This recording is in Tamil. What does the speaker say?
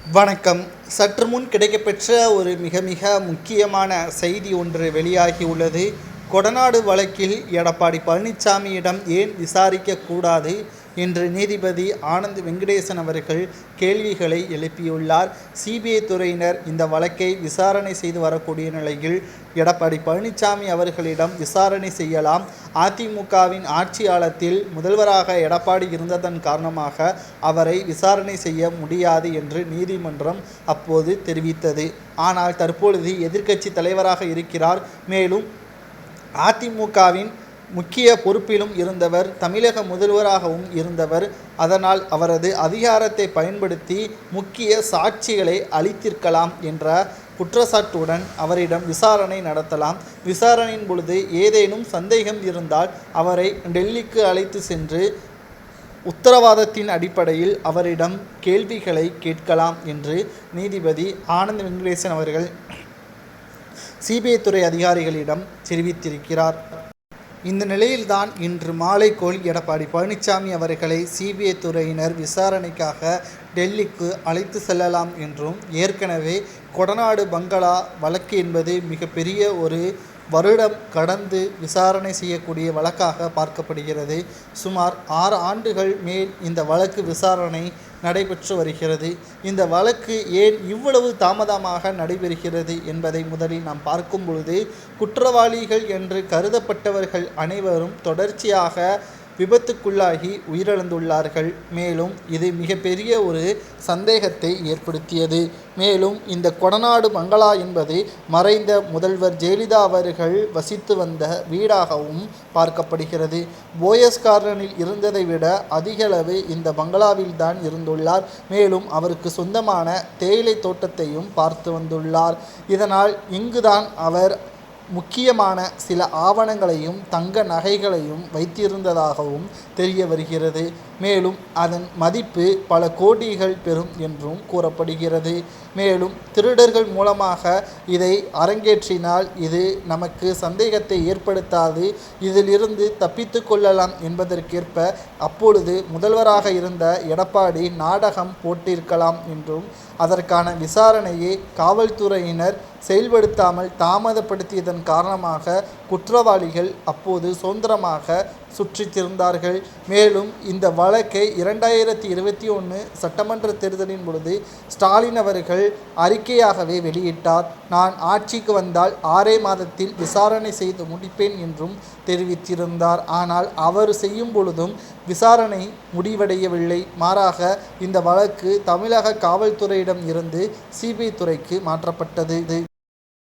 வணக்கம். சற்று முன் கிடைக்கப்பெற்ற ஒரு மிக மிக முக்கியமான செய்தி ஒன்று வெளியாகியுள்ளது. கொடநாடு வழக்கில் எடப்பாடி பழனிசாமியிடம் ஏன் விசாரிக்கக்கூடாது என்று நீதிபதி ஆனந்த் வெங்கடேசன் அவர்கள் கேள்விகளை எழுப்பியுள்ளார். சிபிஐ துறையினர் இந்த வழக்கை விசாரணை செய்து வரக்கூடிய நிலையில் எடப்பாடி பழனிசாமி அவர்களிடம் விசாரணை செய்யலாம். அதிமுகவின் ஆட்சியாளத்தில் முதல்வராக எடப்பாடி இருந்ததன் காரணமாக அவரை விசாரணை செய்ய முடியாது என்று நீதிமன்றம் அப்போது தெரிவித்தது. ஆனால் தற்பொழுது எதிர்க்கட்சி தலைவராக இருக்கிறார். மேலும் அதிமுகவின் முக்கிய பொறுப்பிலும் இருந்தவர், தமிழக முதல்வராகவும் இருந்தவர். அதனால் அவரது அதிகாரத்தை பயன்படுத்தி முக்கிய சாட்சிகளை அளித்திருக்கலாம் என்ற குற்றச்சாட்டுடன் அவரிடம் விசாரணை நடத்தலாம். விசாரணையின் பொழுது ஏதேனும் சந்தேகம் இருந்தால் அவரை டெல்லிக்கு அழைத்து சென்று உத்தரவாதத்தின் அடிப்படையில் அவரிடம் கேள்விகளை கேட்கலாம் என்று நீதிபதி ஆனந்த் வெங்கடேசன் அவர்கள் சிபிஐ துறை அதிகாரிகளிடம் தெரிவித்திருக்கிறார். இந்த நிலையில்தான் இன்று மாலைக்குள் எடப்பாடி பழனிசாமி அவர்களை சிபிஐ துறையினர் விசாரணைக்காக டெல்லிக்கு அழைத்து செல்லலாம் என்றும், ஏற்கனவே கொடநாடு பங்களா வழக்கு என்பது மிகப்பெரிய ஒரு வருடம் கடந்து விசாரணை செய்யக்கூடிய வழக்காக பார்க்கப்படுகிறது. சுமார் 6 ஆண்டுகள் மேல் இந்த வழக்கு விசாரணை நடைபெற்று வருகிறது. இந்த வழக்கு ஏன் இவ்வளவு தாமதமாக நடைபெறுகிறது என்பதை முதலில் நாம் பார்க்கும் பொழுது, குற்றவாளிகள் என்று கருதப்பட்டவர்கள் அனைவரும் தொடர்ச்சியாக விபத்துக்குள்ளாகி உயிரிழந்துள்ளார்கள். மேலும் இது மிகப்பெரிய ஒரு சந்தேகத்தை ஏற்படுத்தியது. மேலும் இந்த கொடநாடு பங்களா என்பது மறைந்த முதல்வர் ஜெயலலிதா அவர்கள் வசித்து வந்த வீடாகவும் பார்க்கப்படுகிறது. போயஸ் கார்டனில் இருந்ததை விட அதிகளவு இந்த பங்களாவில் தான் இருந்துள்ளார். மேலும் அவருக்கு சொந்தமான தேயிலை தோட்டத்தையும் பார்த்து வந்துள்ளார். இதனால் இங்குதான் அவர் முக்கியமான சில ஆவணங்களையும் தங்க நகைகளையும் வைத்திருந்ததாகவும் தெரிய வருகிறது. மேலும் அதன் மதிப்பு பல கோடிகள் பெறும் என்றும் கூறப்படுகிறது. மேலும் திருடர்கள் மூலமாக இதை அரங்கேற்றினால் இது நமக்கு சந்தேகத்தை ஏற்படுத்தாது, இதிலிருந்து தப்பித்து கொள்ளலாம் என்பதற்கேற்ப அப்பொழுது முதல்வராக இருந்த எடப்பாடி நாடகம் போட்டிருக்கலாம் என்றும், அதற்கான விசாரணையை காவல்துறையினர் செயல்படுத்தாமல் தாமதப்படுத்தியதன் காரணமாக குற்றவாளிகள் அப்போது சுதந்திரமாக சுற்றித்திருந்தார்கள். மேலும் இந்த வழக்கை 2021 சட்டமன்ற தேர்தலின் பொழுது ஸ்டாலின் அவர்கள் அறிக்கையாகவே வெளியிட்டார். நான் ஆட்சிக்கு வந்தால் 6 மாதத்தில் விசாரணை செய்து முடிப்பேன் என்றும் தெரிவித்திருந்தார். ஆனால் அவர் செய்யும் பொழுதும் விசாரணை முடிவடையவில்லை. மாறாக இந்த வழக்கு தமிழக காவல்துறையிடம் இருந்து சிபிஐ துறைக்கு மாற்றப்பட்டது.